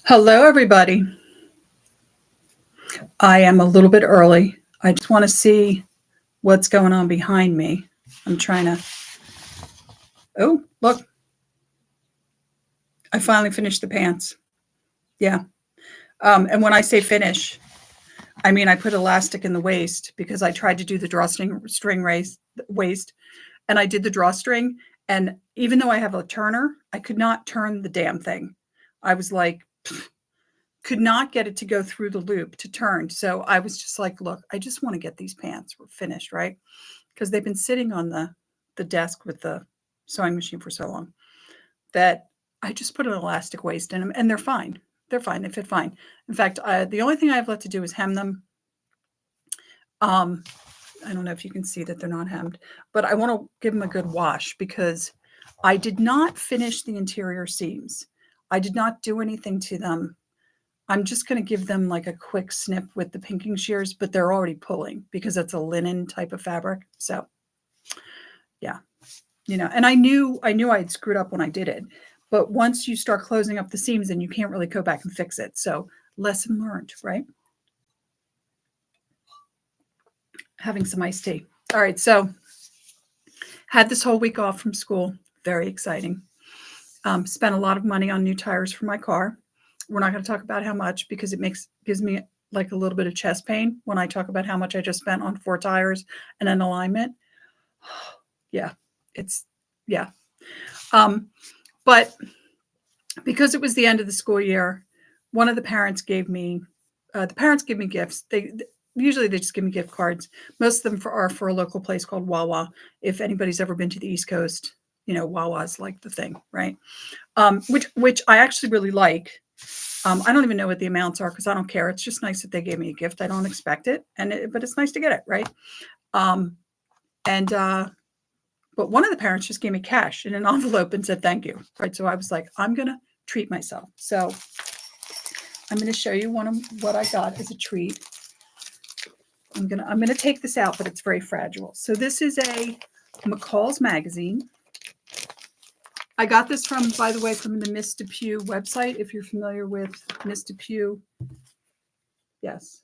Hello, everybody. I am a little bit early. I just want to see what's going on behind me. I'm trying to. Oh, look, I finally finished the pants. Yeah. And when I say finish, I mean I put elastic in the waist because I tried to do the drawstring waist, and I did the drawstring. And even though I have a turner, I could not turn the damn thing. I was like, could not get it to go through the loop to turn. So I was just like, look, I just want to get these pants finished, right? Because they've been sitting on the desk with the sewing machine for so long that I just put an elastic waist in them, and they're fine. They're fine. They fit fine. In fact, the only thing I have left to do is hem them. I don't know if you can see that they're not hemmed, but I want to give them a good wash because I did not finish the interior seams. I did not do anything to them. I'm just going to give them like a quick snip with the pinking shears, but they're already pulling because it's a linen type of fabric. So yeah, and I knew I had screwed up when I did it, but once you start closing up the seams, then you can't really go back and fix it. So lesson learned, right? Having some iced tea. All right, so had this whole week off from school. Very exciting. Spent a lot of money on new tires for my car. We're not going to talk about how much because it gives me like a little bit of chest pain when I talk about how much I just spent on 4 tires and an alignment. Yeah, it's yeah. But because it was the end of the school year, one of the parents gave me gifts. Usually they just give me gift cards. Most of them are for a local place called Wawa. If anybody's ever been to the East Coast, Wawa's like the thing, right? Which I actually really like. I don't even know what the amounts are because I don't care. It's just nice that they gave me a gift. I don't expect it, but it's nice to get it, right? But one of the parents just gave me cash in an envelope and said thank you, right? So I was like, I'm gonna treat myself. So I'm gonna show you one of what I got as a treat. I'm gonna take this out, but it's very fragile. So this is a McCall's magazine. I got this by the way, from the Miss Depew website. If you're familiar with Miss Depew, yes,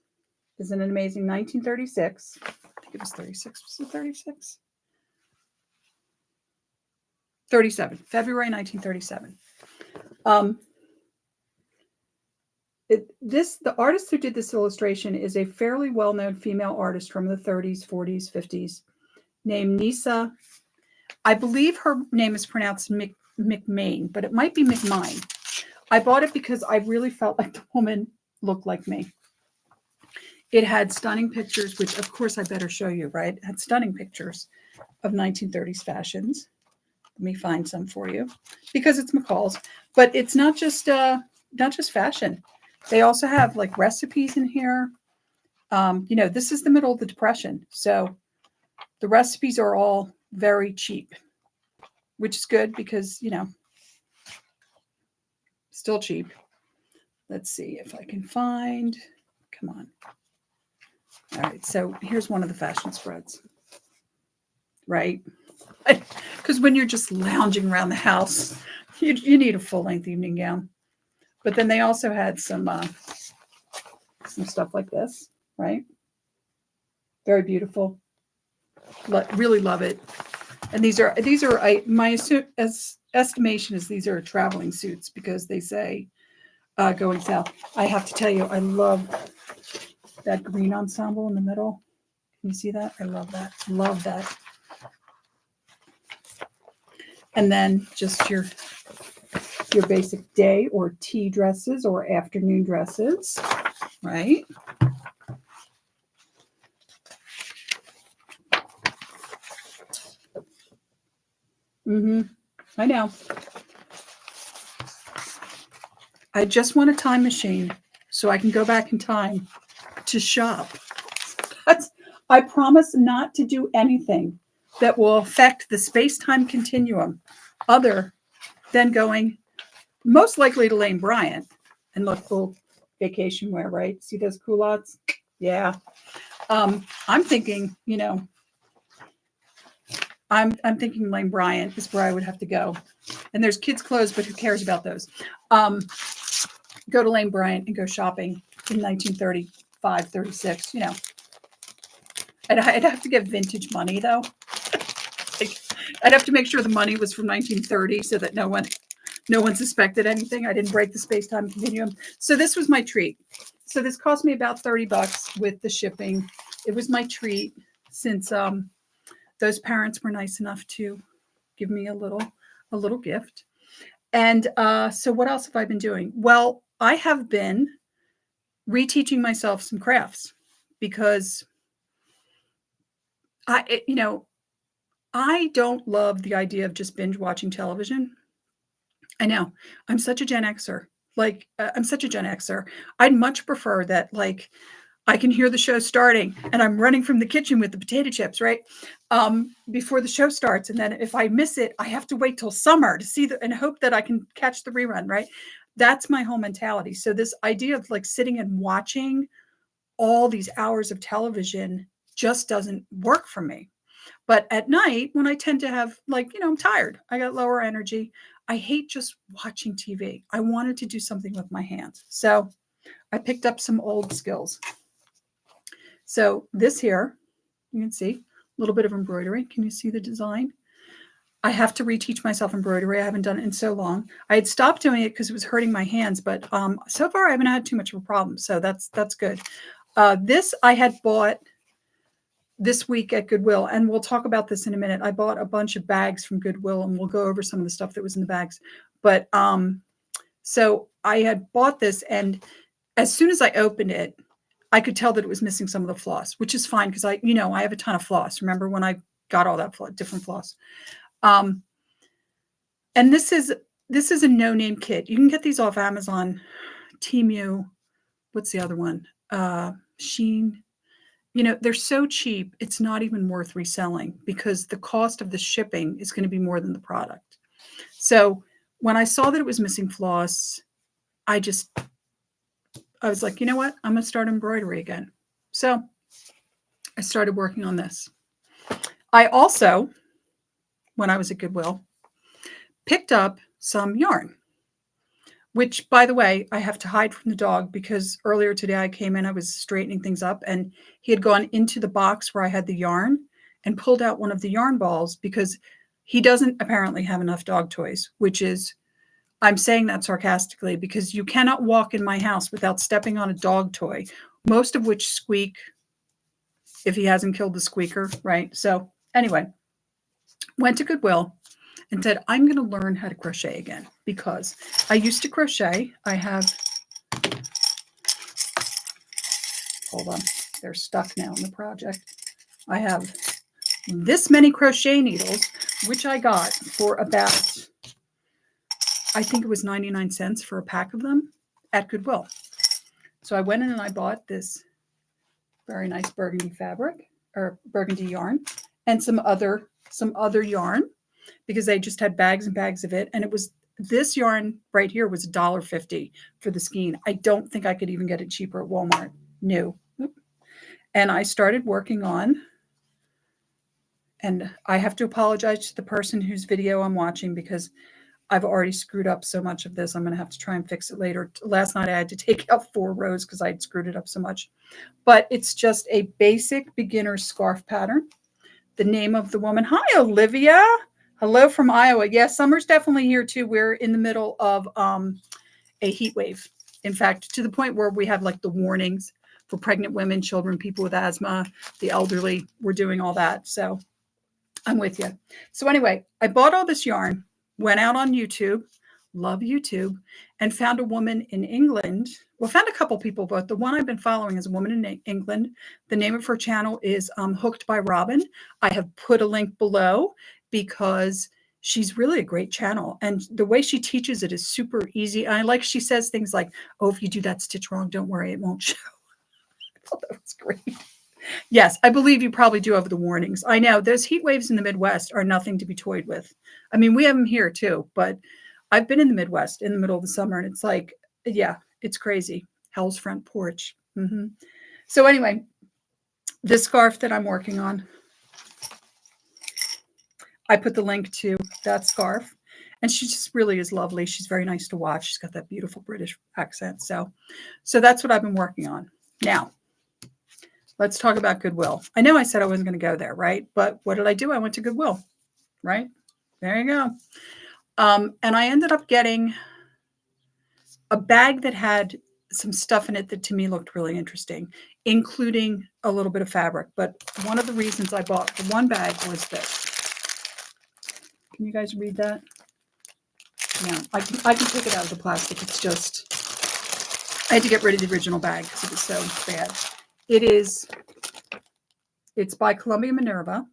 isn't it amazing? 1936. I think it was 36. Was it 36? 37. February 1937. The artist who did this illustration is a fairly well-known female artist from the 30s, 40s, 50s, named Nisa. I believe her name is pronounced McMain, but it might be McMine. I bought it because I really felt like the woman looked like me. It had stunning pictures, which of course I better show you, right? It had stunning pictures of 1930s fashions. Let me find some for you because it's McCall's, but it's not just fashion. They also have like recipes in here. This is the middle of the Depression, so the recipes are all very cheap, which is good because still cheap. Let's see if I can find. Come on. All right, so here's one of the fashion spreads, right? Because when you're just lounging around the house, you need a full-length evening gown. But then they also had some stuff like this, right? Very beautiful. Really love it. And these are my estimation is these are traveling suits because they say going south. I have to tell you, I love that green ensemble in the middle. Can you see that? I love that. Love that. And then just your basic day or tea dresses or afternoon dresses, right? I know. I just want a time machine so I can go back in time to shop. I promise not to do anything that will affect the space-time continuum other than going most likely to Lane Bryant and look cool vacation wear, right? See those culottes? Yeah. I'm thinking, I'm thinking Lane Bryant is where I would have to go. And there's kids' clothes, but who cares about those? go to Lane Bryant and go shopping in 1935, 36, you know. I'd have to get vintage money though. Like, I'd have to make sure the money was from 1930 so that no one suspected anything. I didn't break the space-time continuum. So this was my treat. So this cost me about $30 with the shipping. It was my treat since those parents were nice enough to give me a little gift. And so what else have I been doing? Well, I have been reteaching myself some crafts because I don't love the idea of just binge watching television. I know. I'm such a Gen Xer. I'm such a Gen Xer. I'd much prefer that, like, I can hear the show starting and I'm running from the kitchen with the potato chips, right? Before the show starts. And then if I miss it, I have to wait till summer to see and hope that I can catch the rerun, right? That's my whole mentality. So this idea of like sitting and watching all these hours of television just doesn't work for me. But at night, when I tend to have, like, I'm tired, I got lower energy. I hate just watching TV. I wanted to do something with my hands. So I picked up some old skills. So this here, you can see a little bit of embroidery. Can you see the design? I have to reteach myself embroidery. I haven't done it in so long. I had stopped doing it because it was hurting my hands, but so far I haven't had too much of a problem. So that's good. This I had bought this week at Goodwill, and we'll talk about this in a minute. I bought a bunch of bags from Goodwill, and we'll go over some of the stuff that was in the bags. But so I had bought this, and as soon as I opened it, I could tell that it was missing some of the floss, which is fine because I have a ton of floss. Remember when I got all that different floss? And this is a no-name kit. You can get these off Amazon, Temu. What's the other one? Shein. They're so cheap, it's not even worth reselling because the cost of the shipping is going to be more than the product. So when I saw that it was missing floss, I was like, you know what? I'm going to start embroidery again. So I started working on this. I also, when I was at Goodwill, picked up some yarn, which, by the way, I have to hide from the dog because earlier today I came in, I was straightening things up, and he had gone into the box where I had the yarn and pulled out one of the yarn balls because he doesn't apparently have enough dog toys, which is, I'm saying that sarcastically because you cannot walk in my house without stepping on a dog toy, most of which squeak if he hasn't killed the squeaker, right? So anyway, went to Goodwill and said, I'm going to learn how to crochet again because I used to crochet. I have, hold on, they're stuck now in the project. I have this many crochet needles, which I got for about, I think it was 99 cents for a pack of them at Goodwill. So I went in and I bought this very nice burgundy fabric or burgundy yarn and some other yarn because they just had bags and bags of it. And it was, this yarn right here was $1.50 for the skein. I don't think I could even get it cheaper at Walmart. No. And I started working on, and I have to apologize to the person whose video I'm watching because I've already screwed up so much of this. I'm going to have to try and fix it later. Last night I had to take out 4 rows because I'd screwed it up so much. But it's just a basic beginner scarf pattern. The name of the woman. Hi, Olivia. Hello from Iowa. Yes, summer's definitely here too. We're in the middle of a heat wave. In fact, to the point where we have like the warnings for pregnant women, children, people with asthma, the elderly. We're doing all that. So I'm with you. So anyway, I bought all this yarn, went out on YouTube, love YouTube, and found a woman in England. Well, found a couple people, but the one I've been following is a woman in England. The name of her channel is Hooked by Robin. I have put a link below because she's really a great channel. And the way she teaches it is super easy. I like, she says things like, oh, if you do that stitch wrong, don't worry, it won't show. I thought that was great. Yes, I believe you probably do have the warnings. I know those heat waves in the Midwest are nothing to be toyed with. I mean, we have them here too, but I've been in the Midwest in the middle of the summer and it's like, yeah, it's crazy. Hell's front porch. So anyway, this scarf that I'm working on, I put the link to that scarf. And she just really is lovely. She's very nice to watch. She's got that beautiful British accent. So that's what I've been working on. Now, let's talk about Goodwill. I know I said I wasn't going to go there, right? But what did I do? I went to Goodwill, right? There you go. And I ended up getting a bag that had some stuff in it that to me looked really interesting, including a little bit of fabric. But one of the reasons I bought the one bag was this. Can you guys read that? Yeah, I can take it out of the plastic. It's just, I had to get rid of the original bag because it was so bad. It's by Columbia Minerva,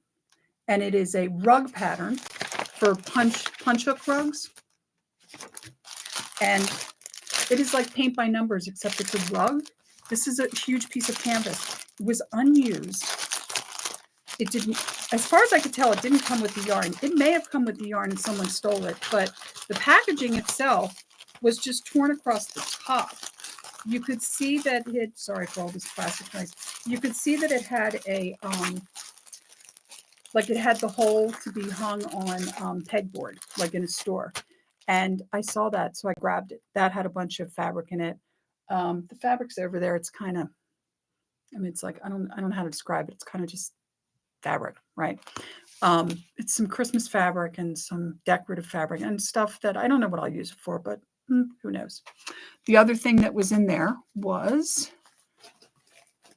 and it is a rug pattern for punch hook rugs. And it is like paint by numbers, except it's a rug. This is a huge piece of canvas. It was unused. It didn't, as far as I could tell, it didn't come with the yarn. It may have come with the yarn and someone stole it, but the packaging itself was just torn across the top. You could see that it, sorry for all this plastic noise. You could see that it had a, like it had the hole to be hung on pegboard, like in a store. And I saw that, so I grabbed it. That had a bunch of fabric in it. The fabric's over there. It's kind of, I mean, it's like, I don't know how to describe it. It's kind of just fabric, right? It's some Christmas fabric and some decorative fabric and stuff that I don't know what I'll use it for, but who knows? The other thing that was in there was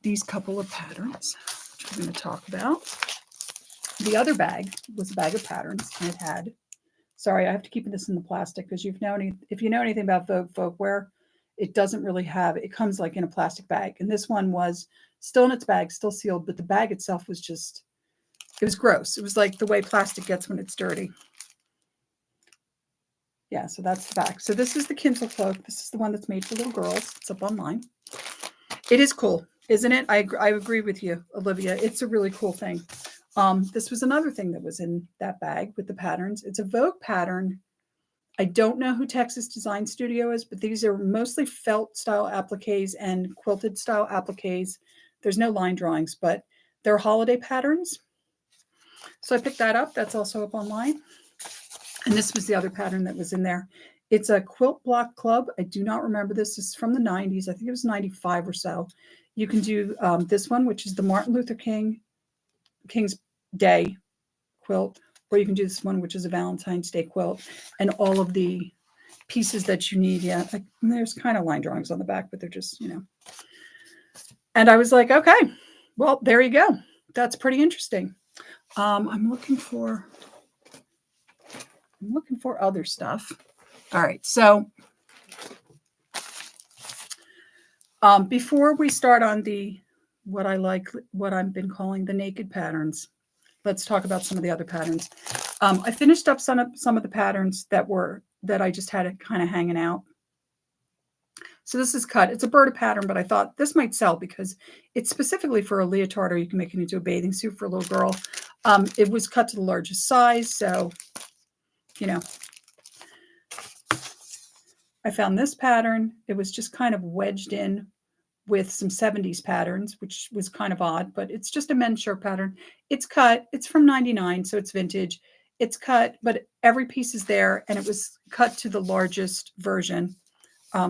these couple of patterns, which we're going to talk about. The other bag was a bag of patterns, and it had, sorry, I have to keep this in the plastic because if you know anything about Vogue folkwear, it doesn't really have, it comes like in a plastic bag. And this one was still in its bag, still sealed, but the bag itself was just, it was gross. It was like the way plastic gets when it's dirty. Yeah, so that's the back. So this is the Kinsel cloak. This is the one that's made for little girls. It's up online. It is cool, isn't it? I agree with you, Olivia. It's a really cool thing. This was another thing that was in that bag with the patterns. It's a Vogue pattern. I don't know who Texas Design Studio is, but these are mostly felt style appliques and quilted style appliques. There's no line drawings, but they're holiday patterns. So I picked that up. That's also up online. And this was the other pattern that was in there. It's a quilt block club. I do not remember this. This is from the 90s. I think it was 95 or so. You can do this one, which is the Martin Luther King's Day quilt, or you can do this one, which is a Valentine's Day quilt, and all of the pieces that you need. Yeah, there's kind of line drawings on the back, but they're just, you know. And I was like, okay, well, there you go. That's pretty interesting. I'm looking for other stuff. All right, so before we start on the what I've been calling the naked patterns, let's talk about some of the other patterns. I finished up some of the patterns that I just had it kind of hanging out. So this is cut. It's a Berta pattern, but I thought this might sell because it's specifically for a leotard, or you can make it into a bathing suit for a little girl. It was cut to the largest size, so you know. I found this pattern. It was just kind of wedged in with some 70s patterns, which was kind of odd, but it's just a men's shirt pattern. It's cut. It's from 99, so it's vintage. It's cut, but every piece is there, and it was cut to the largest version,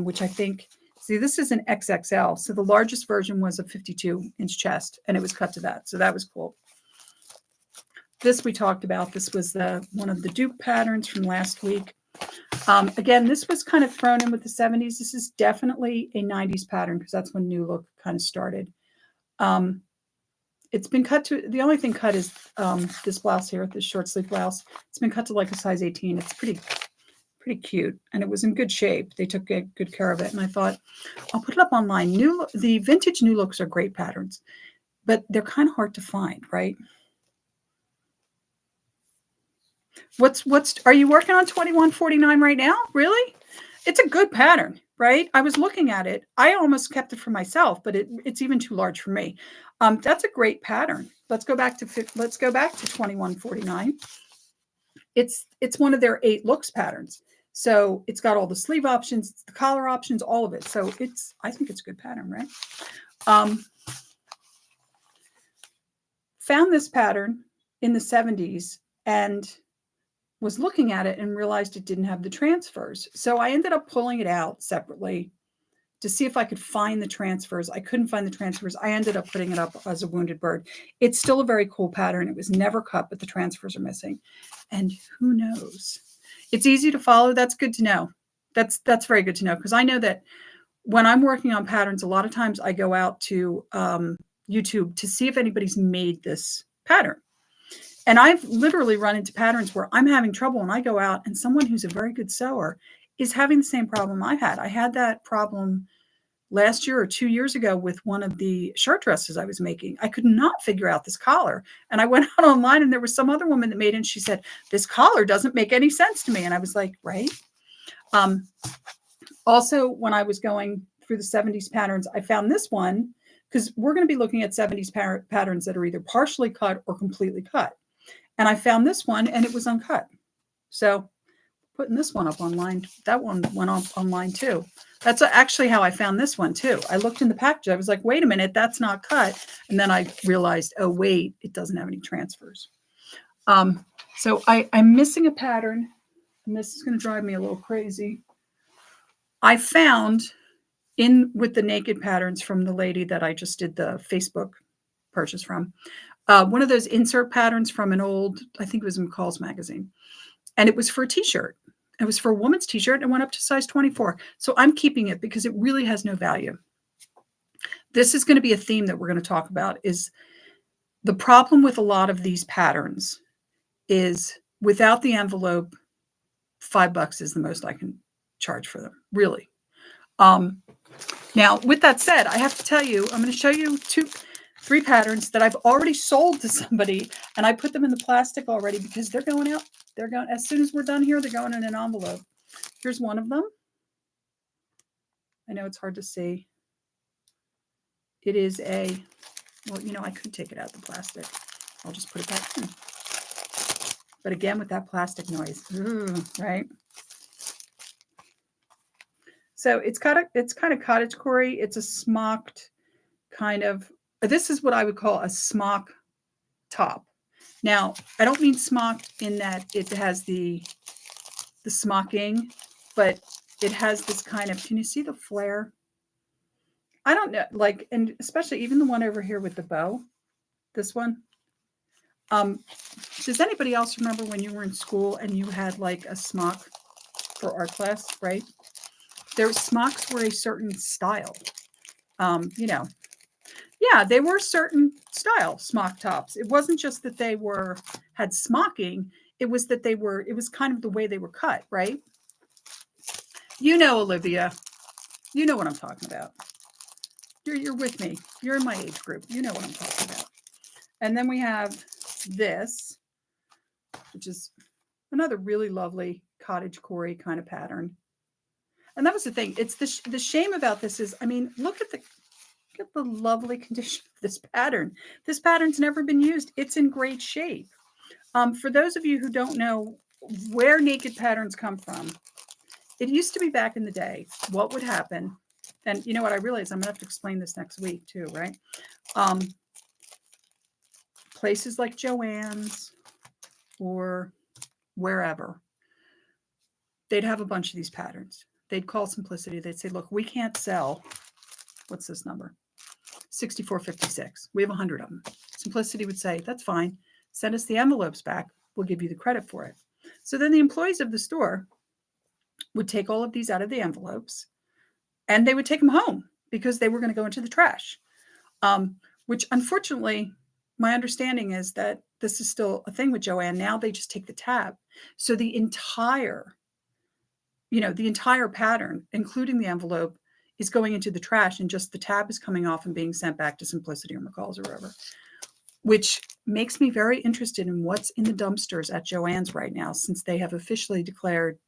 which I think, see, this is an XXL. So the largest version was a 52-inch chest, and it was cut to that. So that was cool. This we talked about. This was one of the dupe patterns from last week. Again, this was kind of thrown in with the 70s. This is definitely a 90s pattern because that's when New Look kind of started. It's been cut to, the only thing cut is this blouse here, this short sleeve blouse. It's been cut to like a size 18. It's pretty cute, and it was in good shape. They took good care of it, and I thought, I'll put it up online. The vintage New Looks are great patterns, but they're kind of hard to find, right? Are you working on 2149 right now? Really? It's a good pattern, right? I was looking at it. I almost kept it for myself, but it's even too large for me. That's a great pattern. Let's go back to 2149. It's one of their 8 looks patterns. So it's got all the sleeve options, the collar options, all of it. So I think it's a good pattern, right? Found this pattern in the 70s, and was looking at it and realized it didn't have the transfers. So I ended up pulling it out separately to see if I could find the transfers. I couldn't find the transfers. I ended up putting it up as a wounded bird. It's still a very cool pattern. It was never cut, but the transfers are missing. And who knows? It's easy to follow. That's good to know. That's very good to know, because I know that when I'm working on patterns, a lot of times I go out to YouTube to see if anybody's made this pattern. And I've literally run into patterns where I'm having trouble and I go out and someone who's a very good sewer is having the same problem I had. I had that problem last year or 2 years ago with one of the shirt dresses I was making. I could not figure out this collar. And I went out online and there was some other woman that made it and she said, this collar doesn't make any sense to me. And I was like, right. Also, when I was going through the 70s patterns, I found this one because we're going to be looking at 70s patterns that are either partially cut or completely cut. And I found this one and it was uncut. So putting this one up online, that one went up online too. That's actually how I found this one too. I looked in the package. I was like, wait a minute, that's not cut. And then I realized, oh, wait, it doesn't have any transfers. So I'm missing a pattern, and this is going to drive me a little crazy. I found with the naked patterns from the lady that I just did the Facebook purchase from, one of those insert patterns from an old, I think it was McCall's magazine. And it was for a t-shirt. It was for a woman's t-shirt and went up to size 24. So I'm keeping it because it really has no value. This is going to be a theme that we're going to talk about. Is the problem with a lot of these patterns is without the envelope, $5 is the most I can charge for them, really. Now, with that said, I have to tell you, I'm going to show you 3 patterns that I've already sold to somebody, and I put them in the plastic already because they're going out. They're going, as soon as we're done here, they're going in an envelope. Here's one of them. I know it's hard to see. It is well, I could take it out of the plastic. I'll just put it back in. But again, with that plastic noise, right? So it's kind of cottagecore-y. It's a smocked kind of, this is what I would call a smock top. Now, I don't mean smocked in that it has the smocking, but it has this kind of, can you see the flare? I don't know, and especially even the one over here with the bow, this one. Does anybody else remember when you were in school and you had like a smock for art class, right? Their smocks were a certain style, Yeah, they were a certain style smock tops. It wasn't just that they had smocking. It was that it was kind of the way they were cut, right? Olivia, you know what I'm talking about. You're with me. You're in my age group. You know what I'm talking about. And then we have this, which is another really lovely cottagecore-y kind of pattern. And that was the thing. It's the shame about this is, look at the lovely condition of this pattern. This pattern's never been used. It's in great shape. For those of you who don't know where naked patterns come from, it used to be back in the day, what would happen, and you know what, I realize I'm going to have to explain this next week too, right? Places like Joann's or wherever, they'd have a bunch of these patterns. They'd call Simplicity. They'd say, look, we can't sell, what's this number? 6456. We have 100 of them. Simplicity would say, that's fine. Send us the envelopes back. We'll give you the credit for it. So then the employees of the store would take all of these out of the envelopes and they would take them home because they were going to go into the trash. Which unfortunately, my understanding is that this is still a thing with Joann. Now they just take the tab. So the entire pattern, including the envelope, is going into the trash and just the tab is coming off and being sent back to Simplicity or McCall's or wherever, which makes me very interested in what's in the dumpsters at Joann's right now, since they have officially declared,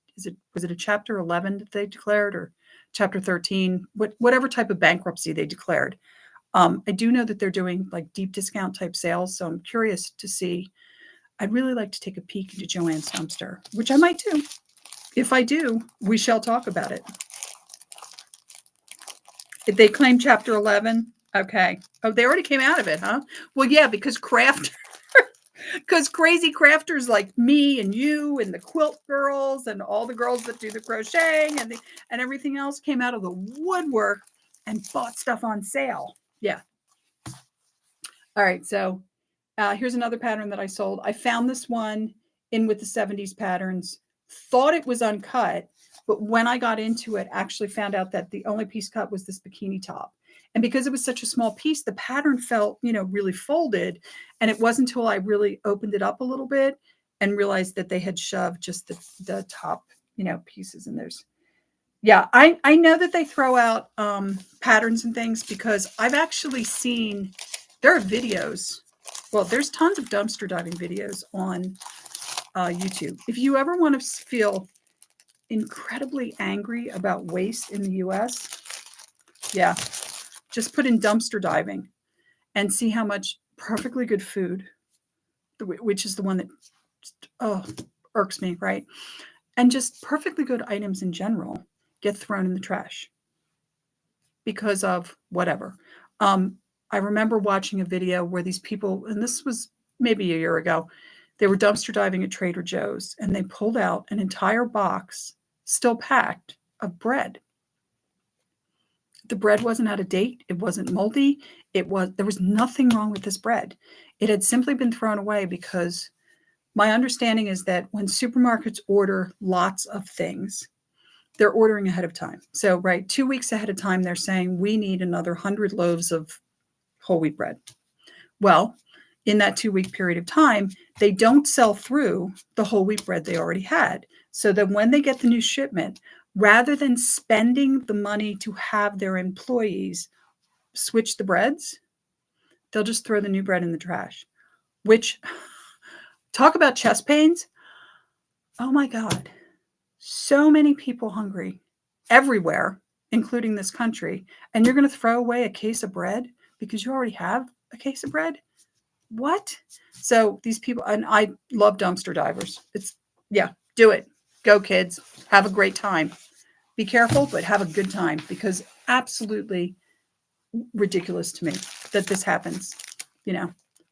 was it a chapter 11 that they declared or chapter 13, whatever type of bankruptcy they declared. I do know that they're doing like deep discount type sales. So I'm curious to see, I'd really like to take a peek into Joann's dumpster, which I might do. If I do, we shall talk about it. If they claim chapter 11, okay. Oh, they already came out of it, huh? Well, yeah, because Because crazy crafters like me and you and the quilt girls and all the girls that do the crocheting and everything else came out of the woodwork and bought stuff on sale. Yeah. All right. So here's another pattern that I sold. I found this one in with the 70s patterns, thought it was uncut, but when I got into it, actually found out that the only piece cut was this bikini top. And because it was such a small piece, the pattern felt, really folded. And it wasn't until I really opened it up a little bit and realized that they had shoved just the top, pieces. And I know that they throw out patterns and things because I've actually seen, there are videos. Well, there's tons of dumpster diving videos on YouTube. If you ever want to feel incredibly angry about waste in the US, yeah, just put in dumpster diving and see how much perfectly good food, which is the one that irks me, right? And just perfectly good items in general get thrown in the trash because of whatever. I remember watching a video where these people, and this was maybe a year ago, they were dumpster diving at Trader Joe's and they pulled out an entire box, still packed, of bread. The bread wasn't out of date. It wasn't moldy. There was nothing wrong with this bread. It had simply been thrown away because my understanding is that when supermarkets order lots of things, they're ordering ahead of time. So, right, 2 weeks ahead of time, they're saying we need another 100 loaves of whole wheat bread. Well, in that 2-week period of time, they don't sell through the whole wheat bread they already had. So that when they get the new shipment, rather than spending the money to have their employees switch the breads, they'll just throw the new bread in the trash, which, talk about chest pains. Oh my God. So many people hungry everywhere, including this country, and you're going to throw away a case of bread because you already have a case of bread? What? So these people, and I love dumpster divers. Do it. Go, kids. Have a great time. Be careful, but have a good time because absolutely ridiculous to me that this happens.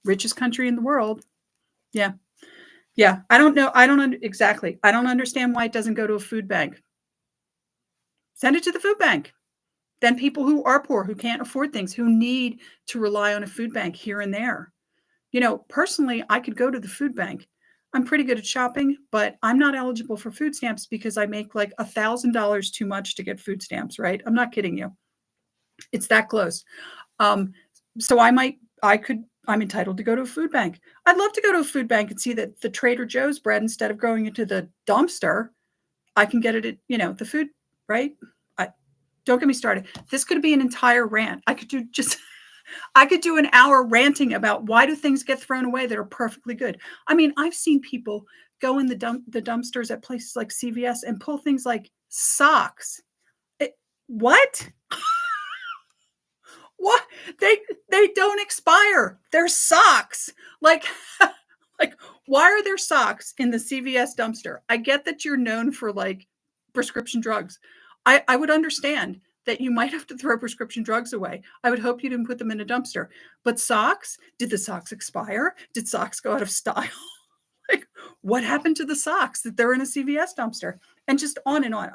Richest country in the world. Yeah. Yeah. I don't know. Exactly. I don't understand why it doesn't go to a food bank. Send it to the food bank. Then people who are poor, who can't afford things, who need to rely on a food bank here and there. Personally, I could go to the food bank. I'm pretty good at shopping, but I'm not eligible for food stamps because I make like $1,000 too much to get food stamps, right? I'm not kidding you. It's that close. So I'm entitled to go to a food bank. I'd love to go to a food bank and see that the Trader Joe's bread, instead of going into the dumpster, I can get it at, the food, right? Don't get me started. This could be an entire rant. I could do an hour ranting about why do things get thrown away that are perfectly good. I mean, I've seen people go in the dumpsters at places like CVS and pull things like socks. What? What? They don't expire. They're socks. Like why are there socks in the CVS dumpster? I get that you're known for like prescription drugs. I would understand that you might have to throw prescription drugs away. I would hope you didn't put them in a dumpster. But socks? Did the socks expire? Did socks go out of style? Like, what happened to the socks that they're in a CVS dumpster? And just on and on.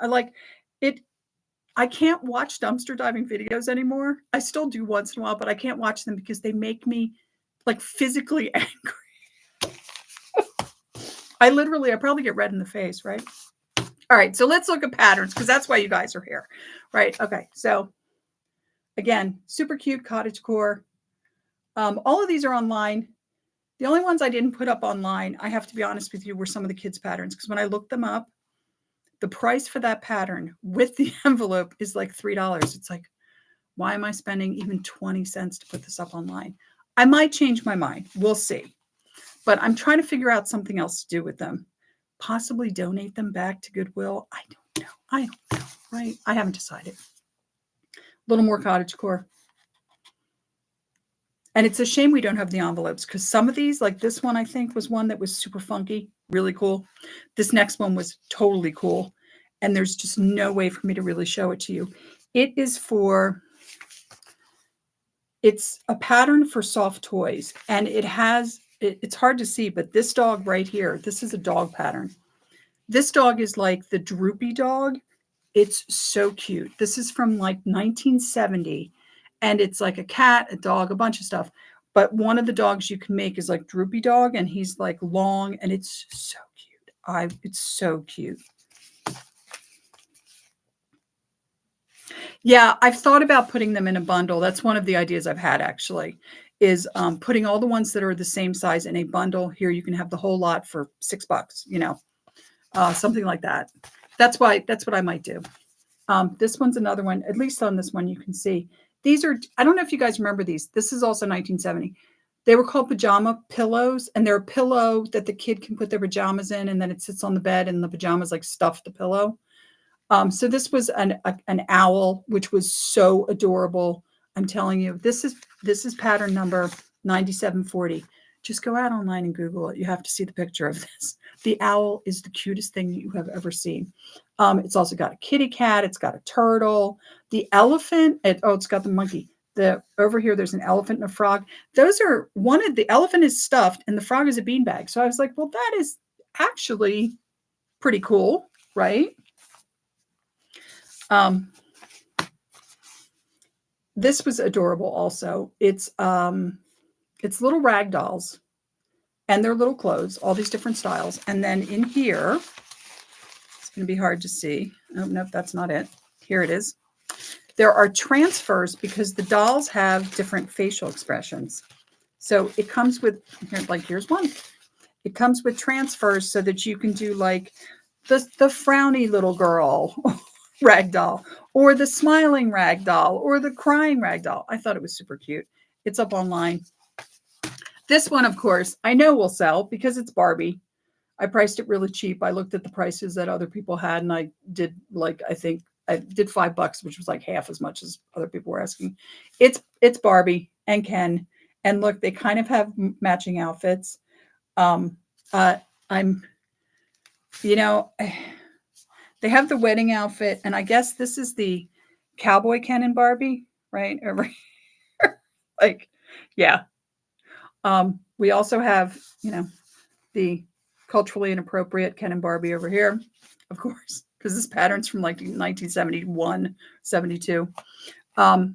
I can't watch dumpster diving videos anymore. I still do once in a while, but I can't watch them because they make me like physically angry. I probably get red in the face, right? All right, so let's look at patterns because that's why you guys are here, right? Okay, so again, super cute cottagecore. All of these are online. The only ones I didn't put up online, I have to be honest with you, were some of the kids' patterns because when I looked them up, the price for that pattern with the envelope is like $3. It's like, why am I spending even 20 cents to put this up online? I might change my mind. We'll see. But I'm trying to figure out something else to do with them. Possibly donate them back to Goodwill. I don't know, right? I haven't decided. A little more cottagecore. And it's a shame we don't have the envelopes because some of these, like this one, I think was one that was super funky, really cool. This next one was totally cool. And there's just no way for me to really show it to you. It's a pattern for soft toys. And it has it's hard to see, but this dog right here, this is a dog pattern. This dog is like the droopy dog. It's so cute. This is from like 1970, and it's like a cat, a dog, a bunch of stuff. But one of the dogs you can make is like droopy dog, and he's like long, and it's so cute. It's so cute. Yeah, I've thought about putting them in a bundle. That's one of the ideas I've had, actually, is putting all the ones that are the same size in a bundle. Here, you can have the whole lot for $6, you know, something like that. That's what I might do. This one's another one. At least on this one, you can see. These are, I don't know if you guys remember these. This is also 1970. They were called pajama pillows, and they're a pillow that the kid can put their pajamas in, and then it sits on the bed, and the pajamas like stuff the pillow. So this was an owl, which was so adorable. I'm telling you, this is pattern number 9740. Just go out online and Google it. You have to see the picture of this. The owl is the cutest thing you have ever seen. It's also got a kitty cat. It's got a turtle. The elephant. It's got the monkey. Over here, there's an elephant and a frog. Those are the elephant is stuffed and the frog is a beanbag. So I was like, well, that is actually pretty cool, right? This was adorable also. It's little rag dolls and their little clothes, all these different styles. And then in here, it's going to be hard to see. Oh, nope, that's not it. Here it is. There are transfers because the dolls have different facial expressions. So it comes with, here's one. It comes with transfers so that you can do like the frowny little girl rag doll, or the smiling rag doll, or the crying rag doll. I thought it was super cute. It's up online. This one, of course, I know will sell because it's Barbie. I priced it really cheap. I looked at the prices that other people had, and I did I think I did $5, which was like half as much as other people were asking. It's Barbie and Ken, and look, they kind of have matching outfits. They have the wedding outfit, and I guess this is the cowboy Ken and Barbie, right? Over here. Like, yeah. We also have, the culturally inappropriate Ken and Barbie over here, of course, because this pattern's from like 1971, 72. Had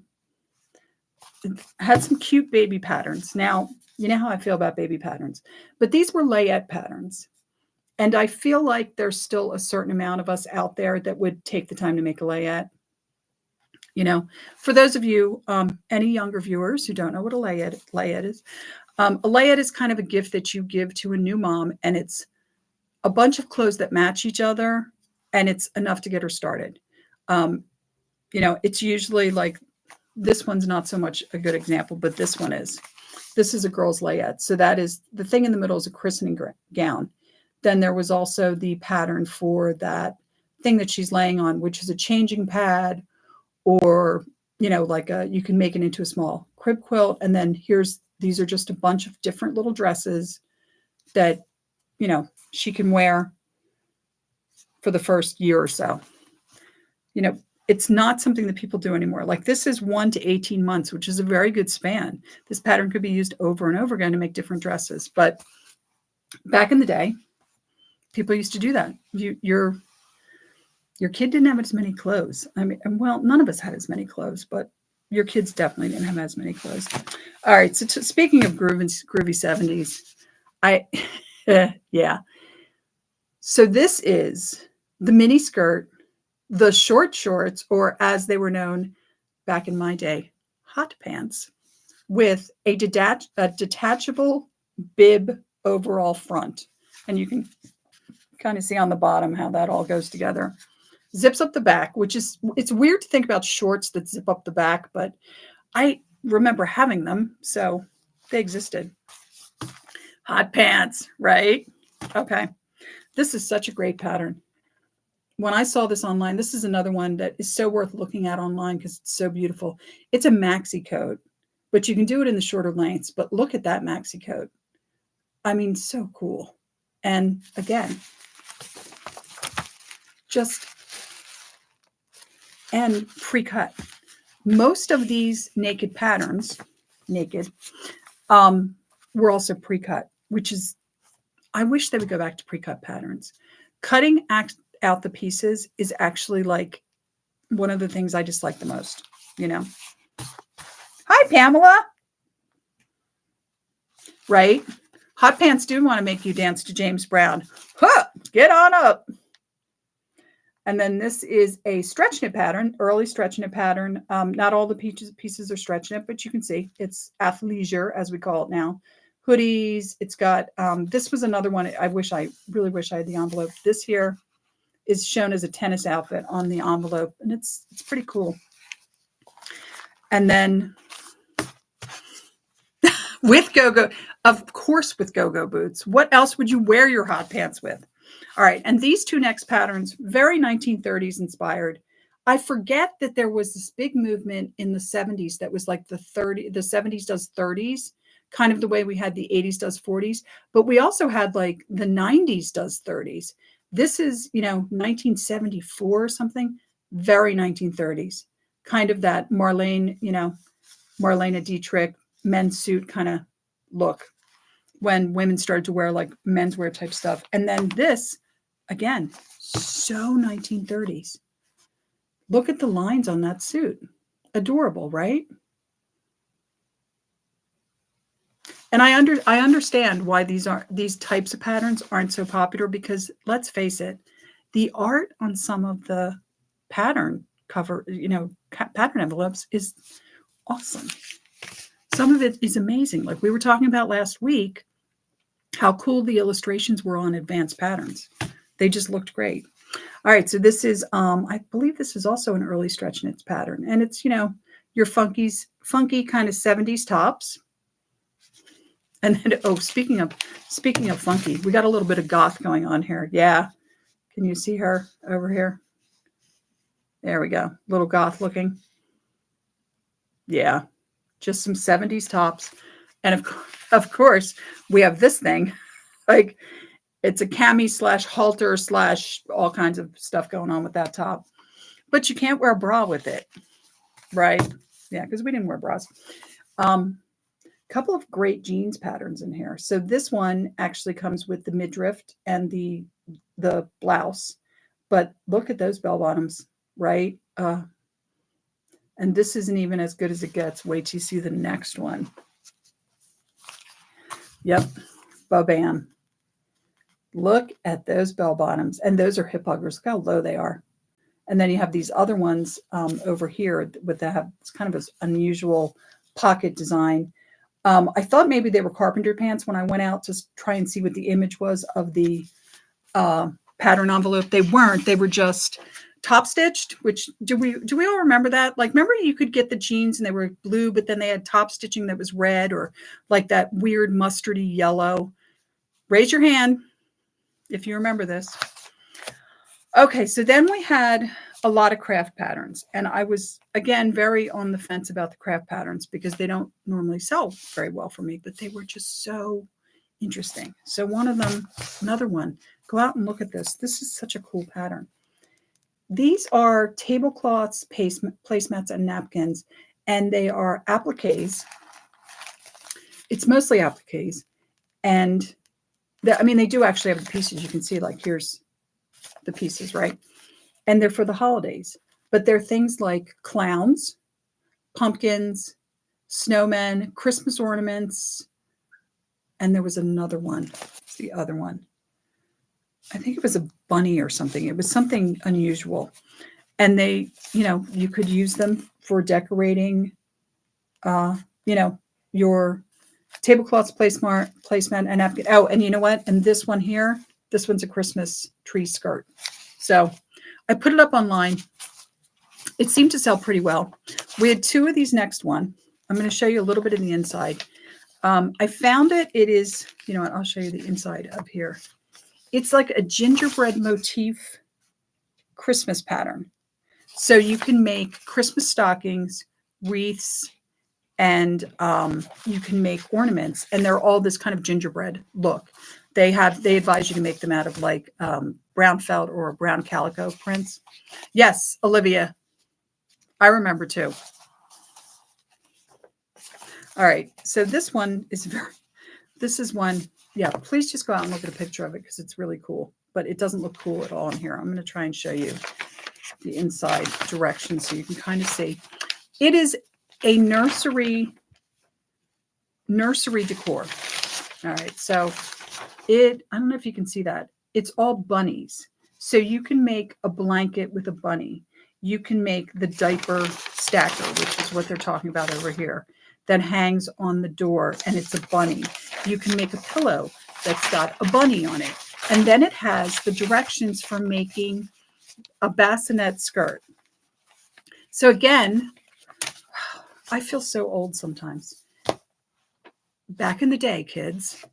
some cute baby patterns. Now, you know how I feel about baby patterns, but these were layette patterns. And I feel like there's still a certain amount of us out there that would take the time to make a layette. For those of you, any younger viewers who don't know what a layette is, a layette is kind of a gift that you give to a new mom, and it's a bunch of clothes that match each other, and it's enough to get her started. It's usually like, this one's not so much a good example, but this one is. This is a girl's layette. So that is, the thing in the middle is a christening gown. Then there was also the pattern for that thing that she's laying on, which is a changing pad, or, you can make it into a small crib quilt. And then these are just a bunch of different little dresses that, she can wear for the first year or so. It's not something that people do anymore. Like, this is 1 to 18 months, which is a very good span. This pattern could be used over and over again to make different dresses. But back in the day, people used to do that. Your kid didn't have as many clothes. I mean, well, none of us had as many clothes, but your kids definitely didn't have as many clothes. All right. So speaking of groovy 70s, yeah. So this is the mini skirt, the short shorts, or as they were known back in my day, hot pants, with a detachable bib overall front. And you can kind of see on the bottom how that all goes together. Zips up the back, it's weird to think about shorts that zip up the back, but I remember having them, so they existed. Hot pants, right? Okay. This is such a great pattern. When I saw this online, this is another one that is so worth looking at online because it's so beautiful. It's a maxi coat, but you can do it in the shorter lengths. But look at that maxi coat. I mean, so cool. And again, and pre-cut. Most of these naked patterns, were also pre-cut. which is, I wish they would go back to pre-cut patterns. Cutting out the pieces is actually like one of the things I dislike the most, you know. Hi, Pamela. Right? Hot Pants do want to make you dance to James Brown. Huh, get on up. And then this is a stretch knit pattern, early stretch knit pattern. Not all the pieces are stretch knit, but you can see it's athleisure, as we call it now. Hoodies. It's got, this was another one. I really wish I had the envelope. This here is shown as a tennis outfit on the envelope, and it's pretty cool. And then with go-go, of course, with go-go boots. What else would you wear your hot pants with? All right, and these two next patterns, very 1930s inspired. I forget that there was this big movement in the 70s that was like the 70s does 30s, kind of the way we had the 80s does 40s, but we also had like the 90s does 30s. This is, 1974 or something, very 1930s, kind of that Marlene Dietrich men's suit kind of look when women started to wear like menswear type stuff. And then this, again, so 1930s. Look at the lines on that suit. Adorable, right? And I understand why these types of patterns aren't so popular, because let's face it, the art on some of the pattern cover, pattern envelopes is awesome. Some of it is amazing. Like we were talking about last week, how cool the illustrations were on advanced patterns. They just looked great. All right, so this is, I believe this is also an early stretch knits pattern. And it's, your funky kind of 70s tops. And then, oh, speaking of funky, we got a little bit of goth going on here. Yeah. Can you see her over here? There we go. Little goth looking. Yeah. Just some 70s tops. And of course, we have this thing. Like, it's a cami / halter / all kinds of stuff going on with that top. But you can't wear a bra with it. Right? Yeah, because we didn't wear bras. Couple of great jeans patterns in here. So this one actually comes with the midriff and the blouse. But look at those bell bottoms, right? And this isn't even as good as it gets. Wait till you see the next one. Yep, ba-bam. Look at those bell bottoms. And those are hip huggers. Look how low they are. And then you have these other ones over here with that it's kind of an unusual pocket design. I thought maybe they were carpenter pants when I went out to try and see what the image was of the pattern envelope. They weren't. They were just top stitched, which do we all remember that? Like, remember you could get the jeans and they were blue, but then they had top stitching that was red or like that weird mustardy yellow. Raise your hand if you remember this. Okay, so then we had a lot of craft patterns. And I was, again, very on the fence about the craft patterns because they don't normally sell very well for me, but they were just so interesting. So one of them, another one, go out and look at this. This is such a cool pattern. These are tablecloths, placemats, and napkins, and they are appliques. It's mostly appliques. And they do actually have the pieces. You can see, like, here's the pieces, right? And they're for the holidays, but they're things like clowns, pumpkins, snowmen, Christmas ornaments. And there was another one. It's the other one. I think it was a bunny or something. It was something unusual. And they, you could use them for decorating, your tablecloths, placemat, and napkin. Oh, and you know what? And this one here, this one's a Christmas tree skirt. So I put it up online. It seemed to sell pretty well. We had two of these next one. I'm going to show you a little bit of the inside. I found it. It is, I'll show you the inside up here. It's like a gingerbread motif Christmas pattern. So you can make Christmas stockings, wreaths, and you can make ornaments. And they're all this kind of gingerbread look. They advise you to make them out of like brown felt or brown calico prints. Yes, Olivia, I remember too. All right, so this one is this is one, Yeah, please just go out and look at a picture of it because it's really cool. But it doesn't look cool at all in here. I'm going to try and show you the inside direction so you can kind of see. It is a nursery decor. All right, so I don't know if you can see that. It's all bunnies. So you can make a blanket with a bunny. You can make the diaper stacker, which is what they're talking about over here, that hangs on the door, and it's a bunny. You can make a pillow that's got a bunny on it. And then it has the directions for making a bassinet skirt. So again, I feel so old sometimes. Back in the day, kids,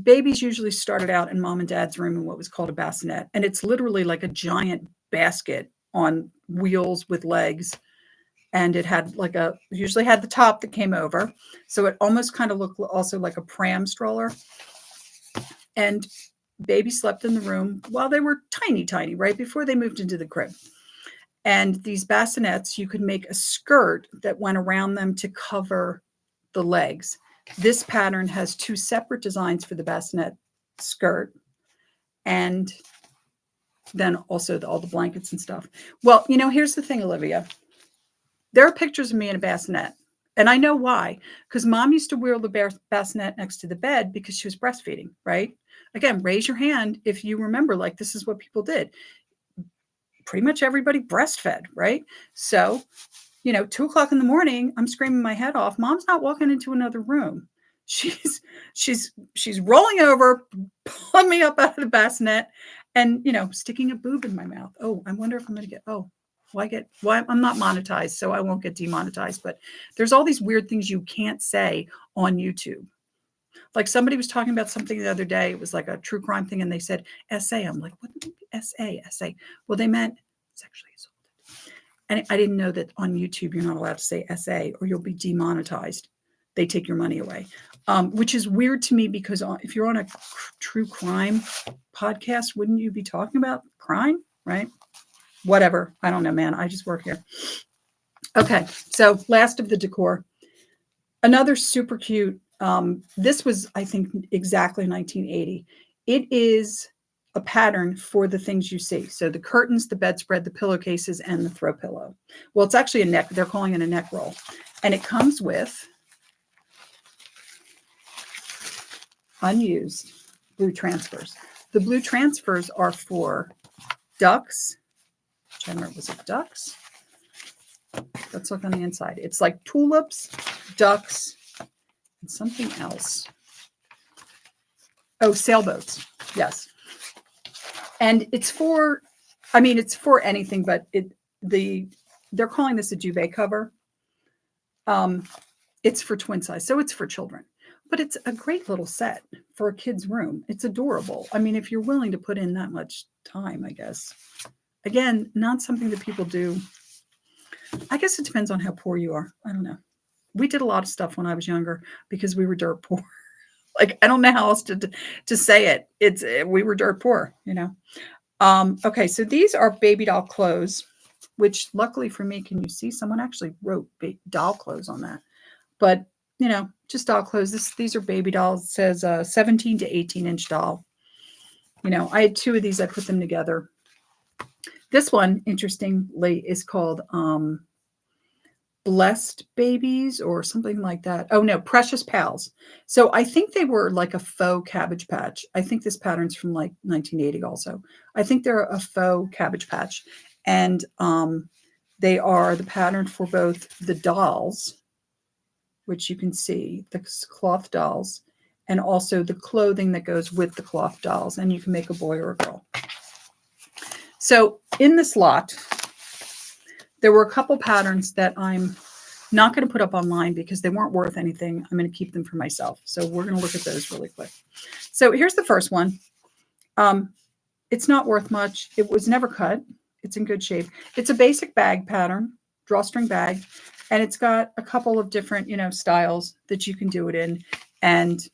babies usually started out in mom and dad's room in what was called a bassinet. And it's literally like a giant basket on wheels with legs. And it had usually had the top that came over. So it almost kind of looked also like a pram stroller. And baby slept in the room while they were tiny, right before they moved into the crib. And these bassinets, you could make a skirt that went around them to cover the legs. This pattern has two separate designs for the bassinet skirt, and then also all the blankets and stuff. Well, here's the thing, Olivia. There are pictures of me in a bassinet, and I know why. Because mom used to wear the bassinet next to the bed because she was breastfeeding, right? Again, raise your hand if you remember, this is what people did. Pretty much everybody breastfed, right? So, 2:00 in the morning, I'm screaming my head off. Mom's not walking into another room. She's rolling over, pulling me up out of the bassinet, and sticking a boob in my mouth. Oh, I wonder if I'm going to get. Why I'm not monetized, so I won't get demonetized. But there's all these weird things you can't say on YouTube. Like somebody was talking about something the other day. It was like a true crime thing, and they said SA. I'm like, what SA? Well, they meant sexually assaulted. And I didn't know that on YouTube you're not allowed to say SA or you'll be demonetized. They take your money away, which is weird to me because if you're on a true crime podcast, wouldn't you be talking about crime, right? Whatever. I don't know, man. I just work here. Okay, so last of the decor. Another super cute. This was, I think, exactly 1980. It is a pattern for the things you see. So the curtains, the bedspread, the pillowcases, and the throw pillow. Well, it's actually a neck. They're calling it a neck roll. And it comes with unused blue transfers. The blue transfers are for ducks. Was it ducks? Let's look on the inside. It's like tulips, ducks, and something else. Oh, sailboats. Yes. And it's for anything, but they're calling this a duvet cover. It's for twin size, so it's for children. But it's a great little set for a kid's room. It's adorable. I mean, if you're willing to put in that much time, I guess. Again, not something that people do. I guess it depends on how poor you are. I don't know. We did a lot of stuff when I was younger because we were dirt poor. I don't know how else to say it. We were dirt poor, Okay, so these are baby doll clothes, which luckily for me, can you see someone actually wrote doll clothes on that? But, just doll clothes. These are baby dolls. It says 17 to 18-inch doll. I had two of these. I put them together. This one, interestingly, is called Blessed Babies or something like that. Oh, no, Precious Pals. So I think they were like a faux Cabbage Patch. I think this pattern's from 1980 also. I think they're a faux Cabbage Patch. And they are the pattern for both the dolls, which you can see, the cloth dolls, and also the clothing that goes with the cloth dolls. And you can make a boy or a girl. So in this lot, there were a couple patterns that I'm not going to put up online because they weren't worth anything. I'm going to keep them for myself. So we're going to look at those really quick. So here's the first one. It's not worth much. It was never cut. It's in good shape. It's a basic bag pattern, drawstring bag, and it's got a couple of different, styles that you can do it in. And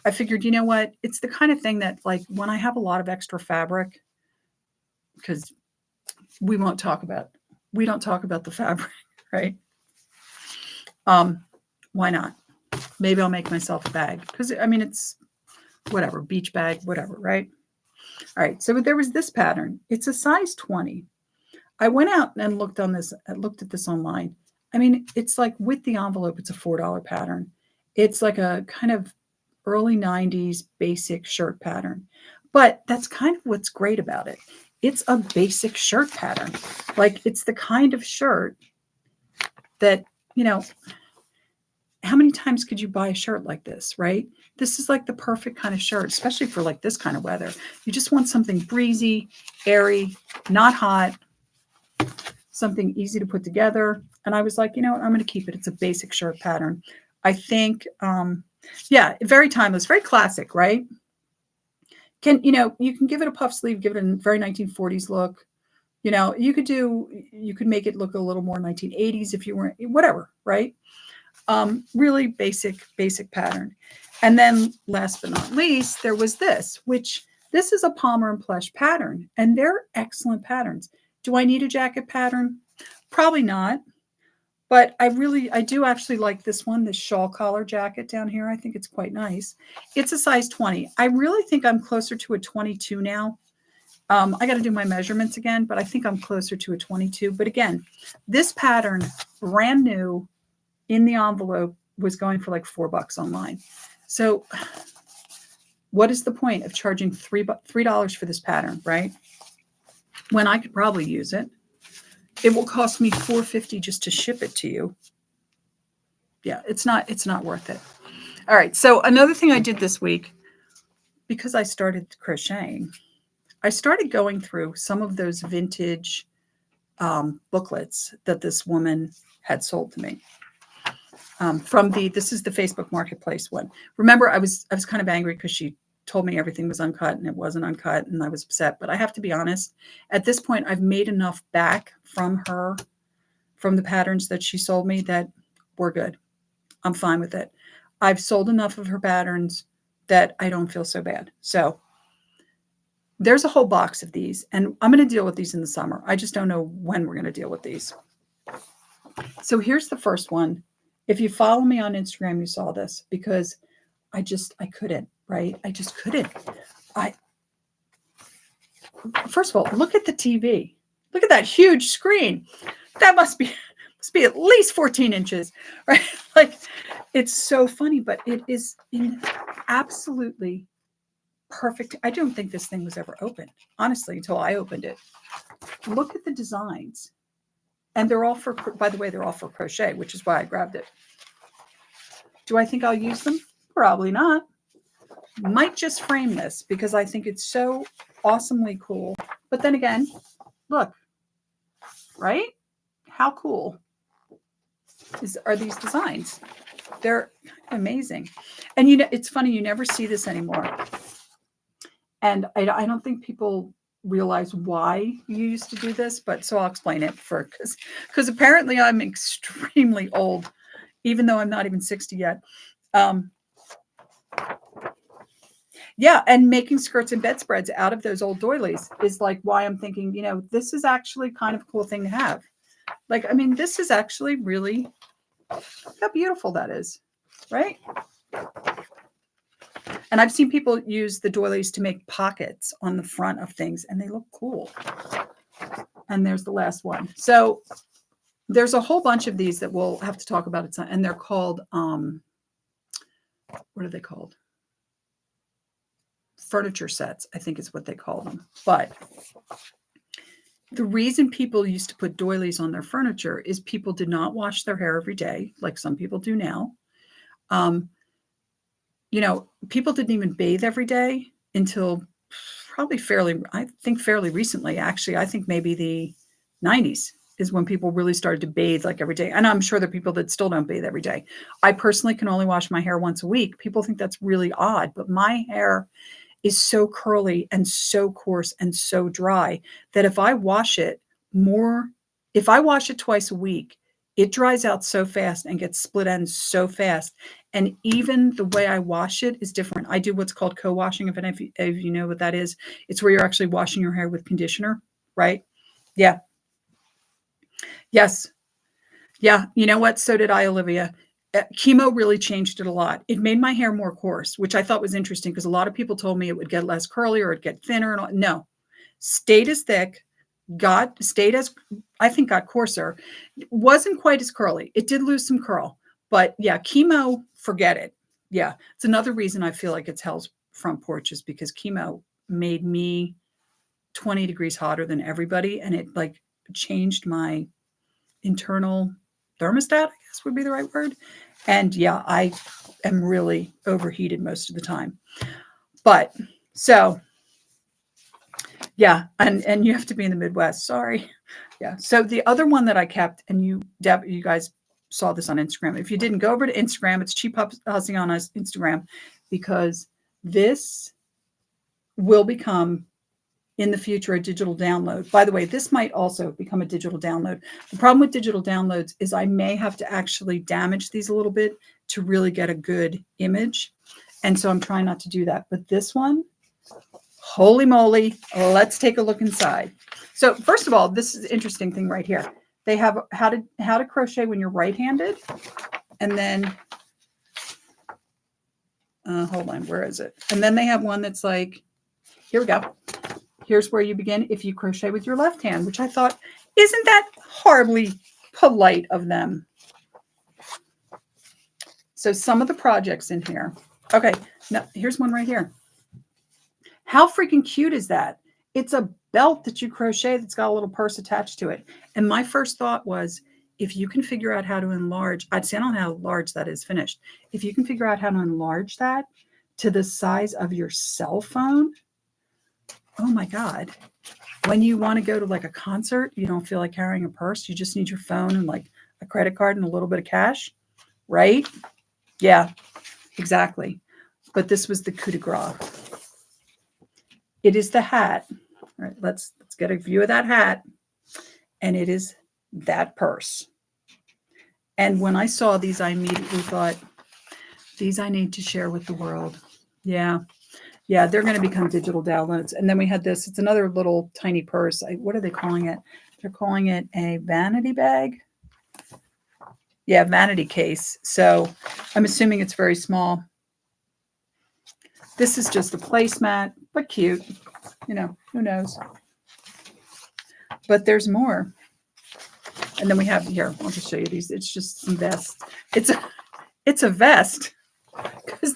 I figured, you know what? It's the kind of thing that when I have a lot of extra fabric, because we don't talk about the fabric, right? Why not? Maybe I'll make myself a bag because I mean, it's whatever, beach bag, whatever, right? All right. So there was this pattern. It's a size 20. I went out and looked at this online. I mean, it's like with the envelope, it's a $4 pattern. It's like a kind of early 90s basic shirt pattern. But that's kind of what's great about it. It's a basic shirt pattern. Like it's the kind of shirt that, how many times could you buy a shirt like this, right? This is like the perfect kind of shirt, especially for like this kind of weather. You just want something breezy, airy, not hot, something easy to put together. And I was like, I'm going to keep it. It's a basic shirt pattern. I think, very timeless, very classic, right? You can give it a puff sleeve, give it a very 1940s look. You could make it look a little more 1980s if you weren't, whatever, right? Really basic pattern. And then last but not least, there was this is a Palmer and Plesh pattern, and they're excellent patterns. Do I need a jacket pattern? Probably not. But I do actually like this one, this shawl collar jacket down here. I think it's quite nice. It's a size 20. I really think I'm closer to a 22 now. I got to do my measurements again, but I think I'm closer to a 22. But again, this pattern, brand new in the envelope, was going for like $4 online. So what is the point of charging $3 for this pattern, right? When I could probably use it. It will cost me $4.50 just to ship it to you. Yeah, it's not worth it. All right. So another thing I did this week, because I started crocheting, I started going through some of those vintage booklets that this woman had sold to me. This is the Facebook Marketplace one. Remember, I was kind of angry because she told me everything was uncut and it wasn't uncut, and I was upset. But I have to be honest, at this point, I've made enough back from the patterns that she sold me that we're good. I'm fine with it. I've sold enough of her patterns that I don't feel so bad. So there's a whole box of these, and I'm going to deal with these in the summer. I just don't know when we're going to deal with these. So here's the first one. If you follow me on Instagram, you saw this because I couldn't, right? I just couldn't. First of all, look at the TV. Look at that huge screen. That must be at least 14 inches, right? Like, it's so funny, but it is absolutely perfect. I don't think this thing was ever opened, honestly, until I opened it. Look at the designs. And by the way, they're all for crochet, which is why I grabbed it. Do I think I'll use them? Probably not. Might just frame this because I think it's so awesomely cool. But then again, look, right? How cool are these designs? They're amazing. And it's funny, you never see this anymore. And I don't think people realize why you used to do this, but so I'll explain it because apparently I'm extremely old, even though I'm not even 60 yet. Yeah, and making skirts and bedspreads out of those old doilies is like why I'm thinking, this is actually kind of a cool thing to have. Like, I mean, this is actually really, how beautiful that is, right? And I've seen people use the doilies to make pockets on the front of things, and they look cool. And there's the last one. So there's a whole bunch of these that we'll have to talk about. And they're called, what are they called? Furniture sets, I think is what they call them. But the reason people used to put doilies on their furniture is people did not wash their hair every day, like some people do now. People didn't even bathe every day until probably fairly recently, actually. I think maybe the 90s is when people really started to bathe like every day. And I'm sure there are people that still don't bathe every day. I personally can only wash my hair once a week. People think that's really odd, but my hair is so curly and so coarse and so dry that if I wash it twice a week, it dries out so fast and gets split ends so fast. And even the way I wash it is different. I do what's called co-washing. If you know what that is, it's where you're actually washing your hair with conditioner, right? Yeah. Yes. Yeah. You know what? So did I, Olivia. chemo really changed it a lot. It made my hair more coarse, which I thought was interesting because a lot of people told me it would get less curly or it'd get thinner. And all. No, stayed as thick, stayed as, I think got coarser. It wasn't quite as curly. It did lose some curl, but yeah, chemo, forget it. Yeah. It's another reason I feel like it's hell's front porch is because chemo made me 20 degrees hotter than everybody. And it like changed my internal thermostat, I guess would be the right word. And yeah, I am really overheated most of the time. But so yeah, and you have to be in the Midwest. Sorry. Yeah. So the other one that I kept, and you guys saw this on Instagram. If you didn't, go over to Instagram. It's Cheap Housing on us Instagram, because this will become in the future a digital download. By the way, this might also become a digital download. The problem with digital downloads is I may have to actually damage these a little bit to really get a good image. And so I'm trying not to do that. But this one, holy moly, let's take a look inside. So first of all, this is an interesting thing right here. They have how to crochet when you're right-handed. And then, hold on, where is it? And then they have one that's like, here we go. Here's where you begin if you crochet with your left hand, which I thought, isn't that horribly polite of them? So some of the projects in here. Okay, now here's one right here. How freaking cute is that? It's a belt that you crochet that's got a little purse attached to it. And my first thought was, if you can figure out how to enlarge, I'd say I don't know how large that is finished. If you can figure out how to enlarge that to the size of your cell phone, oh my God. When you want to go to like a concert, you don't feel like carrying a purse. You just need your phone and like a credit card and a little bit of cash, right? Yeah, exactly. But this was the coup de grace. It is the hat. All right, let's get a view of that hat. And it is that purse. And when I saw these, I immediately thought, these I need to share with the world. Yeah. Yeah, they're going to become digital downloads. And then we had this. It's another little tiny purse. What are they calling it? They're calling it a vanity bag. Yeah, vanity case. So I'm assuming it's very small. This is just a placemat, but cute. You know, who knows? But there's more. And then we have here, I'll just show you these. It's just some vests. It's a vest. Because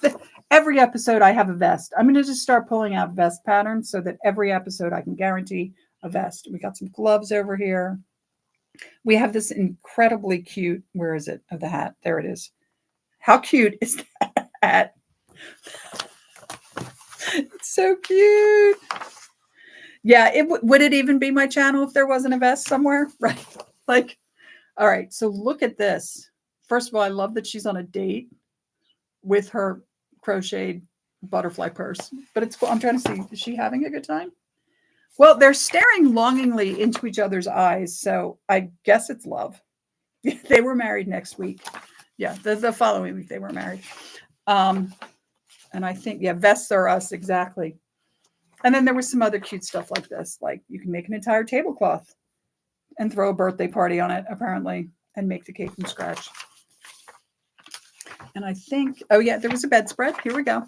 every episode I have a vest. I'm going to just start pulling out vest patterns so that every episode I can guarantee a vest. We got some gloves over here. We have this incredibly cute, where is it, of the hat? There it is. How cute is that hat? It's so cute. Yeah, would it even be my channel if there wasn't a vest somewhere? Right. Like, all right. So look at this. First of all, I love that she's on a date with her crocheted butterfly purse. But it's cool. I'm trying to see, is she having a good time? Well, they're staring longingly into each other's eyes. So I guess it's love. They were married next week. Yeah, the following week they were married. And I think, yeah, vests are us, exactly. And then there was some other cute stuff like this. Like you can make an entire tablecloth and throw a birthday party on it, apparently, and make the cake from scratch. And I think, oh yeah, there was a bedspread. Here we go.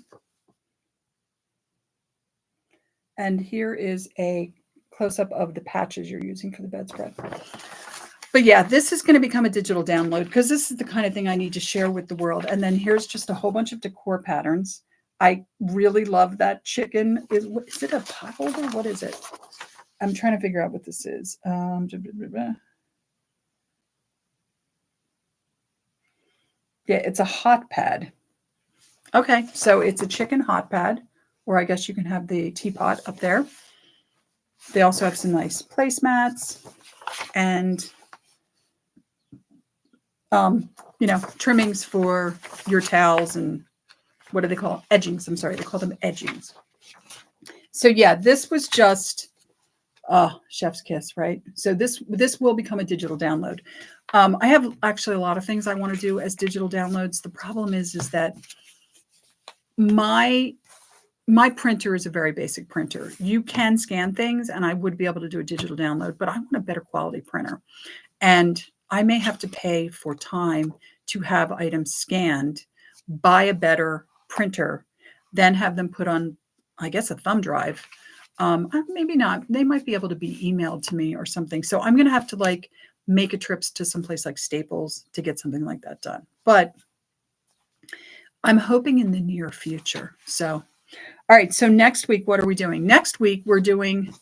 And here is a close-up of the patches you're using for the bedspread. But yeah, this is going to become a digital download because this is the kind of thing I need to share with the world. And then here's just a whole bunch of decor patterns. I really love that chicken. Is it a pot holder? What is it? I'm trying to figure out what this is. Yeah, it's a hot pad. Okay, so it's a chicken hot pad, or I guess you can have the teapot up there. They also have some nice placemats and, you know, trimmings for your towels and what do they call it? Edgings? I'm sorry, they call them edgings. So yeah, this was just chef's kiss, right? So this will become a digital download. I have actually a lot of things I want to do as digital downloads. The problem is that my printer is a very basic printer. You can scan things and I would be able to do a digital download, but I want a better quality printer. And I may have to pay for time to have items scanned, buy a better printer, then have them put on, I guess, a thumb drive. Maybe not. They might be able to be emailed to me or something. So I'm going to have to like make a trip to someplace like Staples to get something like that done. But I'm hoping in the near future. So, all right. So next week, what are we doing? Next week, we're going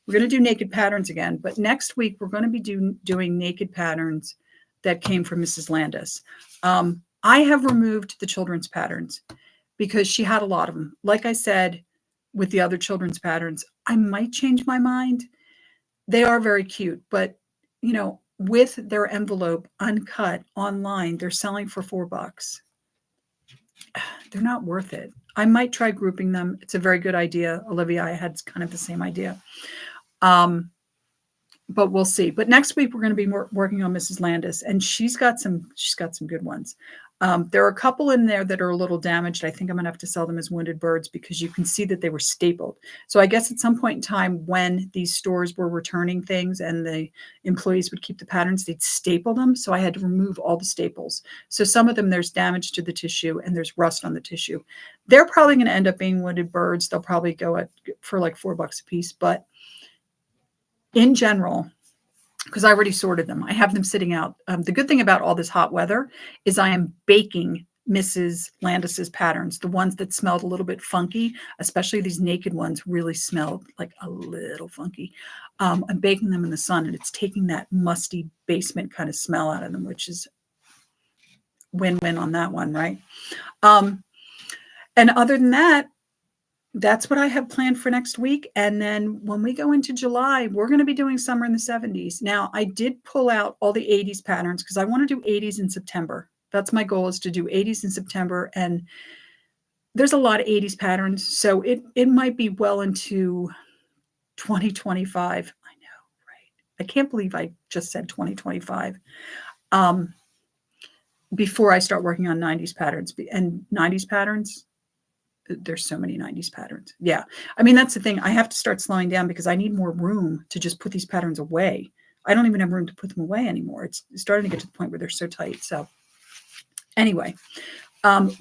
to do naked patterns again. But next week, we're going to be doing naked patterns that came from Mrs. Landis. I have removed the children's patterns because she had a lot of them. Like I said, with the other children's patterns, I might change my mind. They are very cute, but you know, with their envelope uncut online, they're selling for $4. They're not worth it. I might try grouping them. It's a very good idea. Olivia, I had kind of the same idea. But we'll see. But next week we're going to be working on Mrs. Landis, and she's got some good ones. There are a couple in there that are a little damaged. I think I'm going to have to sell them as wounded birds because you can see that they were stapled. So I guess at some point in time when these stores were returning things and the employees would keep the patterns, they'd staple them. So I had to remove all the staples. So some of them, there's damage to the tissue and there's rust on the tissue. They're probably going to end up being wounded birds. They'll probably go for like $4 a piece. But in general, because I already sorted them, I have them sitting out. The good thing about all this hot weather is I am baking Mrs. Landis's patterns. The ones that smelled a little bit funky, especially these naked ones, really smelled like a little funky. I'm baking them in the sun, and it's taking that musty basement kind of smell out of them, which is win-win on that one, right? And other than that, that's what I have planned for next week. And then when we go into July, we're going to be doing summer in the 70s. Now, I did pull out all the 80s patterns because I want to do 80s in September. That's my goal, is to do 80s in September. And there's a lot of 80s patterns. So it might be well into 2025. I know, right? I can't believe I just said 2025. Before I start working on 90s patterns. And 90s patterns, there's so many 90s patterns. Yeah. I mean, that's the thing. I have to start slowing down because I need more room to just put these patterns away. I don't even have room to put them away anymore. It's starting to get to the point where they're so tight. So anyway, so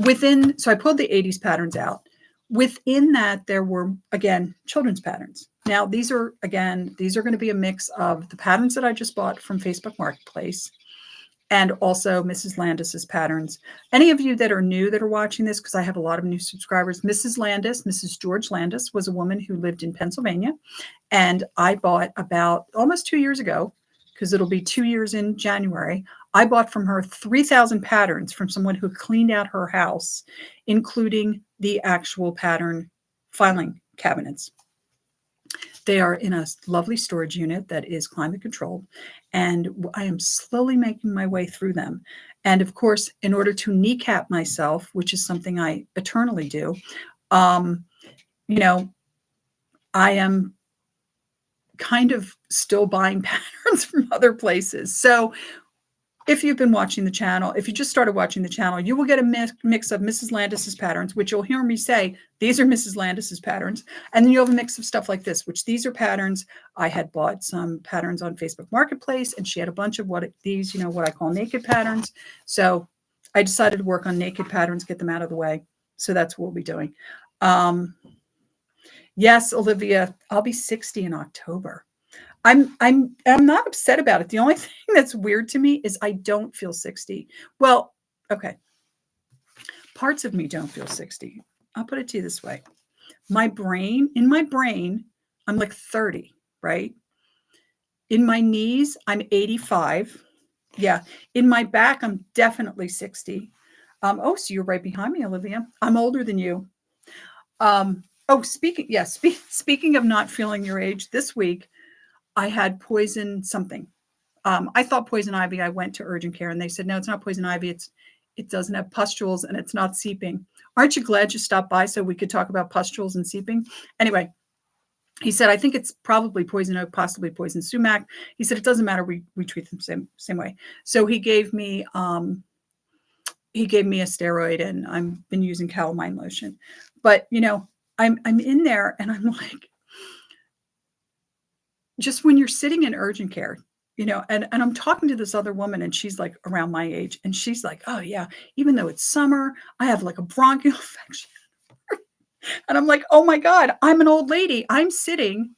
I pulled the 80s patterns out. Within that, there were, again, children's patterns. Now, these are going to be a mix of the patterns that I just bought from Facebook Marketplace and also Mrs. Landis's patterns. Any of you that are new that are watching this, because I have a lot of new subscribers, Mrs. George Landis was a woman who lived in Pennsylvania. And I bought about almost 2 years ago, because it'll be 2 years in January, I bought from her 3,000 patterns from someone who cleaned out her house, including the actual pattern filing cabinets. They are in a lovely storage unit that is climate controlled, and I am slowly making my way through them. And of course, in order to kneecap myself, which is something I eternally do, I am kind of still buying patterns from other places. So if you've been watching the channel, if you just started watching the channel, you will get a mix of Mrs. Landis's patterns, which you'll hear me say, these are Mrs. Landis's patterns. And then you'll have a mix of stuff like this, which these are patterns. I had bought some patterns on Facebook Marketplace, and she had a bunch of what I call naked patterns. So I decided to work on naked patterns, get them out of the way. So that's what we'll be doing. Yes, Olivia, I'll be 60 in October. I'm not upset about it. The only thing that's weird to me is I don't feel 60. Well, okay. Parts of me don't feel 60. I'll put it to you this way. In my brain, I'm like 30, right? In my knees, I'm 85. Yeah. In my back, I'm definitely 60. So you're right behind me, Olivia. I'm older than you. Speaking of not feeling your age, this week, I had poison something. I thought poison ivy. I went to urgent care and they said, no, it's not poison ivy. It doesn't have pustules and it's not seeping. Aren't you glad you stopped by so we could talk about pustules and seeping? Anyway, he said, I think it's probably poison oak, possibly poison sumac. He said, it doesn't matter. We treat them same way. So he gave me a steroid, and I've been using calamine lotion. But I'm in there and I'm like, just when you're sitting in urgent care, and I'm talking to this other woman and she's like around my age and she's like, oh yeah, even though it's summer, I have like a bronchial infection. And I'm like, oh my God, I'm an old lady. I'm sitting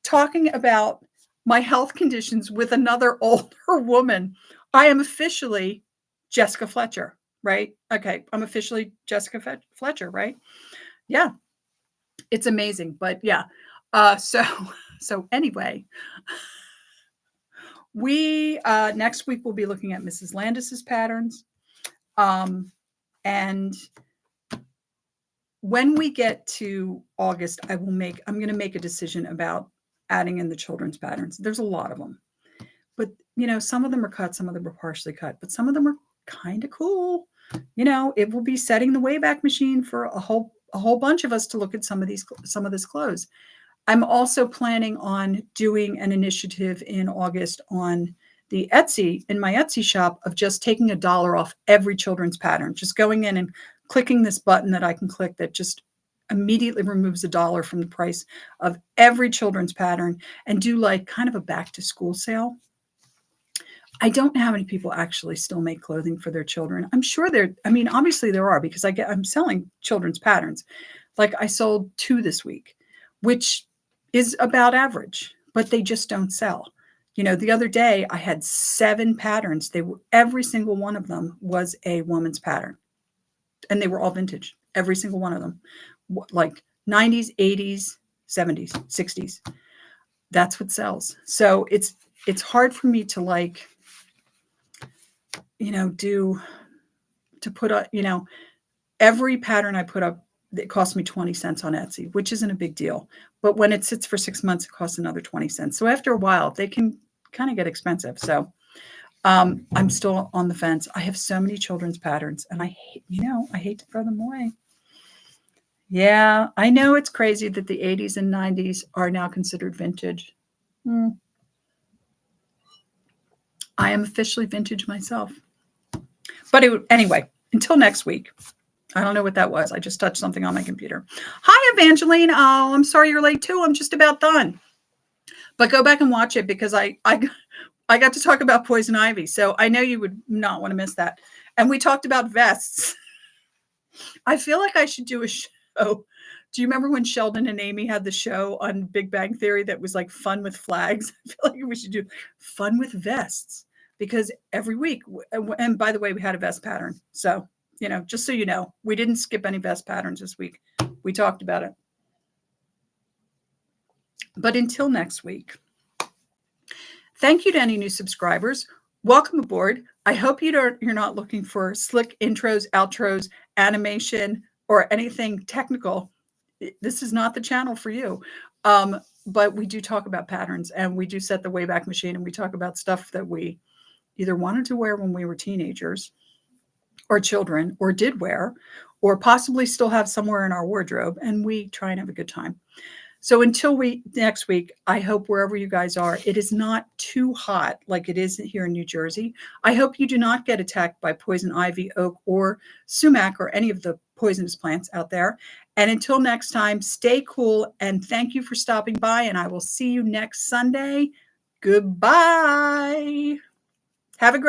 talking about my health conditions with another older woman. I am officially Jessica Fletcher, right? Okay, I'm officially Jessica Fletcher, right? Yeah, it's amazing. But yeah, so anyway, we next week we'll be looking at Mrs. Landis's patterns, and when we get to August, I'm going to make a decision about adding in the children's patterns. There's a lot of them, but some of them are cut, some of them are partially cut, but some of them are kind of cool. It will be setting the Wayback Machine for a whole bunch of us to look at some of this clothes. I'm also planning on doing an initiative in August on the Etsy, in my Etsy shop, of just taking $1 off every children's pattern, just going in and clicking this button that I can click that just immediately removes $1 from the price of every children's pattern, and do like kind of a back to school sale. I don't know how many people actually still make clothing for their children. I'm sure obviously there are, because I'm selling children's patterns. Like I sold 2 this week, which is about average, but they just don't sell. The other day I had 7 patterns. Every single one of them was a woman's pattern, and they were all vintage. Every single one of them, like 90s, 80s, 70s, 60s. That's what sells. So it's hard for me to put up, every pattern I put up, it cost me 20 cents on Etsy, which isn't a big deal. But when it sits for 6 months, it costs another 20 cents. So after a while, they can kind of get expensive. So I'm still on the fence. I have so many children's patterns, and I hate to throw them away. Yeah, I know it's crazy that the 80s and 90s are now considered vintage. I am officially vintage myself. But anyway, until next week. I don't know what that was. I just touched something on my computer. Hi, Evangeline. Oh, I'm sorry you're late too. I'm just about done. But go back and watch it, because I got to talk about poison ivy. So I know you would not want to miss that. And we talked about vests. I feel like I should do a show. Do you remember when Sheldon and Amy had the show on Big Bang Theory that was like fun with flags? I feel like we should do fun with vests, because every week, and by the way, we had a vest pattern. So, just so you know, we didn't skip any vest patterns this week. We talked about it. But until next week, thank you to any new subscribers. Welcome aboard. I hope you're not looking for slick intros, outros, animation, or anything technical. This is not the channel for you. But we do talk about patterns, and we do set the Wayback Machine, and we talk about stuff that we either wanted to wear when we were teenagers or children, or did wear, or possibly still have somewhere in our wardrobe, and we try and have a good time. So until next week, I hope wherever you guys are, it is not too hot like it is here in New Jersey. I hope you do not get attacked by poison ivy, oak, or sumac, or any of the poisonous plants out there. And until next time, stay cool, and thank you for stopping by, and I will see you next Sunday. Goodbye. Have a great